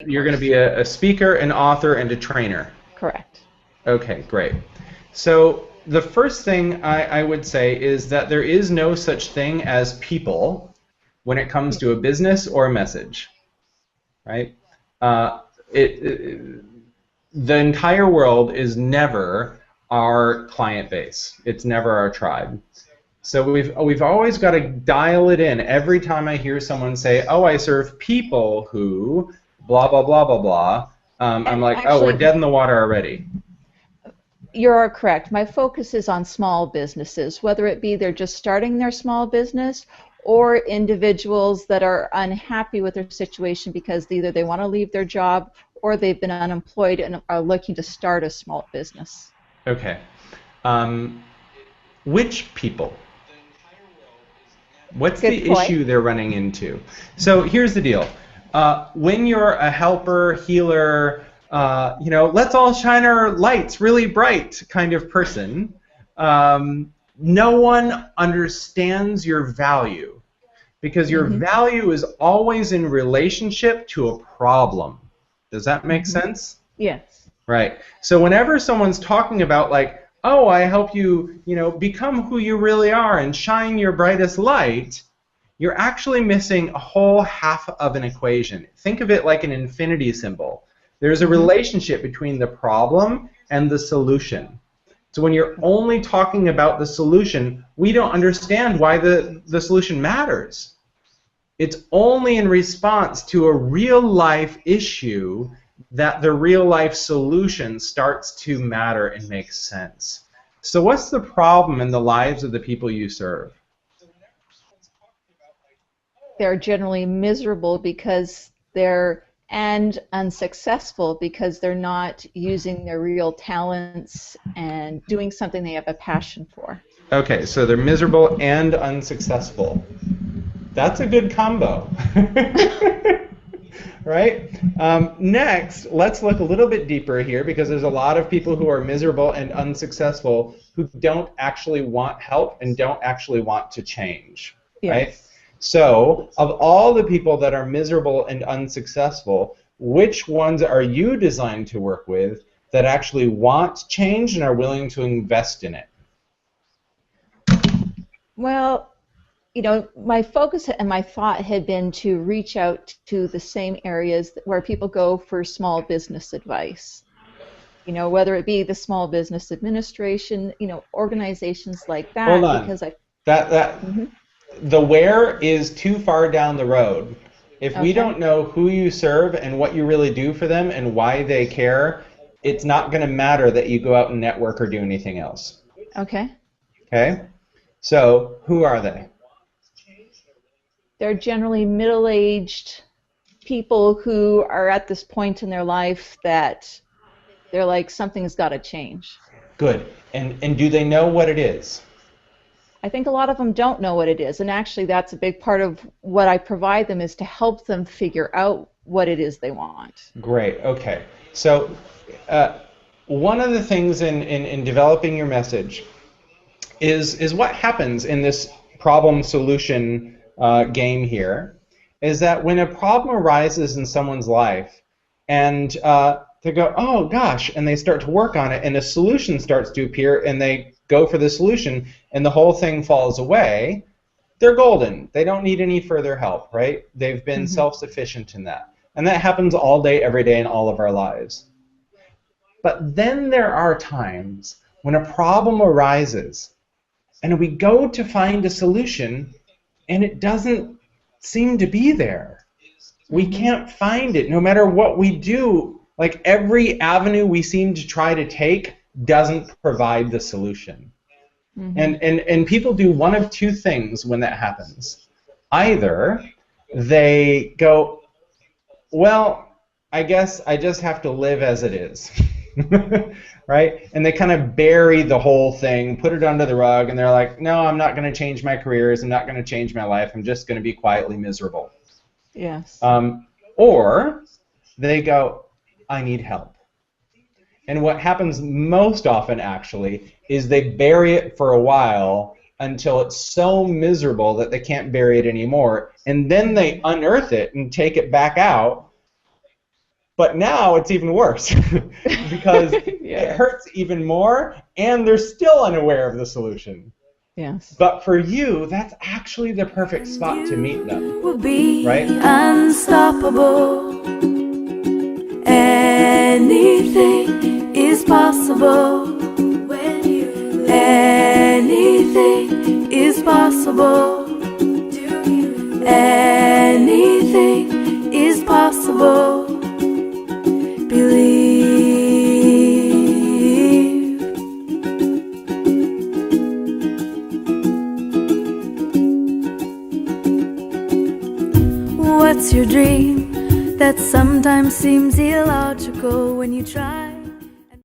You're going to be a speaker, an author, and a trainer. Correct. Okay, great. So the first thing I would say is that there is no such thing as people when it comes to a business or a message, right? Uh, the entire world is never our client base. It's never our tribe. So we've always got to dial it in. Every time I hear someone say, "Oh, I serve people who blah blah blah blah blah," I'm like, "Oh, we're Actually, dead in the water already." you're correct. My focus is on small businesses, whether it be they're just starting their small business or individuals that are unhappy with their situation because either they want to leave their job or they've been unemployed and are looking to start a small business. Okay. Um, which people? What's Good the point. issue they're running into? So here's the deal. When you're a helper, healer, let's all shine our lights really bright kind of person, no one understands your value because your Mm-hmm. value is always in relationship to a problem. Does that make Mm-hmm. sense? Yes. Right. So whenever someone's talking about like, oh, I help you, become who you really are and shine your brightest light, you're actually missing a whole half of an equation. Think of it like an infinity symbol. There's a Mm-hmm. relationship between the problem and the solution. So when you're only talking about the solution, we don't understand why the solution matters. It's only in response to a real life issue that the real life solution starts to matter and make sense. So what's the problem in the lives of the people you serve? They're generally miserable because they're and unsuccessful because they're not using their real talents and doing something they have a passion for. Okay, so they're miserable and unsuccessful. That's a good combo. Right? Next, let's look a little bit deeper here because there's a lot of people who are miserable and unsuccessful who don't actually want help and don't actually want to change. Right? Yes. So, of all the people that are miserable and unsuccessful, which ones are you designed to work with that actually want change and are willing to invest in it? Well, my focus and my thought had been to reach out to the same areas where people go for small business advice. Whether it be the Small Business Administration, organizations like Hold that, on. because I. That Mhm. the where is too far down the road. If we Okay. don't know who you serve and what you really do for them and why they care, it's not going to matter that you go out and network or do anything else. Okay. Okay? So, who are they? They're generally middle-aged people who are at this point in their life that they're like, something's got to change. Good. And do they know what it is? I think a lot of them don't know what it is, and actually that's a big part of what I provide them is to help them figure out what it is they want. Great. Okay. So, uh, one of the things in developing your message is what happens in this problem solution game here is that when a problem arises in someone's life and they go, oh gosh, and they start to work on it and a solution starts to appear and they go for the solution and the whole thing falls away, they're golden. They don't need any further help, right? They've been Mm-hmm. self-sufficient in that. And that happens all day, every day in all of our lives. But then there are times when a problem arises and we go to find a solution and it doesn't seem to be there. We Mm-hmm. can't find it no matter what we do. Like every avenue we seem to try to take doesn't provide the solution. Mm-hmm. And people do one of two things when that happens. Either they go, well, I guess I just have to live as it is. Right? And they kind of bury the whole thing, put it under the rug, and they're like, no, I'm not going to change my careers. I'm not going to change my life. I'm just going to be quietly miserable. Yes. Um, or they go, I need help. And what happens most often, actually, is they bury it for a while until it's so miserable that they can't bury it anymore. And then they unearth it and take it back out But now it's even worse because Yeah. it hurts even more, and they're still unaware of the solution. Yes. But for you, that's actually the perfect spot to meet them. Will be right? unstoppable. Anything is possible. Anything is possible. Anything is possible. Believe. What's your dream that sometimes seems illogical when you try?